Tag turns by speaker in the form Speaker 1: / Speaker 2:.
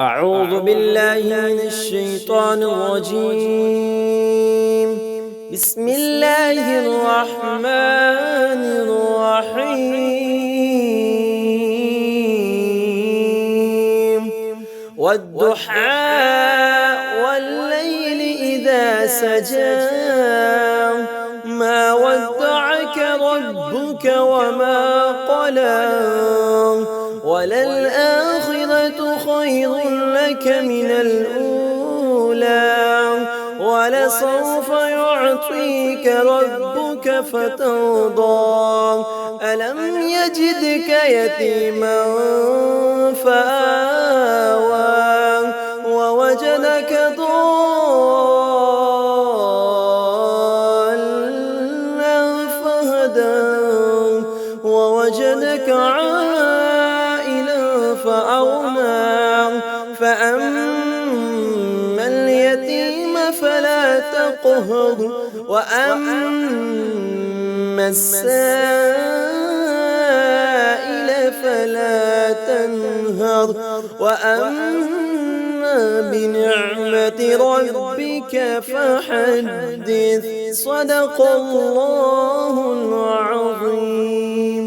Speaker 1: أعوذ بالله من الشيطان الرجيم. بسم الله الرحمن الرحيم. والضحى والليل إذا سجى ما ودعك ربك وما قلى وللآخرة خير لك من الأولى ولسوف يعطيك ربك فترضى ألم يجدك يتيما فآوى ووجدك ضالا فهدى ووجدك عائلا فأغنى فأما اليتيم فلا تقهر وأما السائل فلا تنهر وأما بنعمة ربك فحدث. صدق الله العظيم.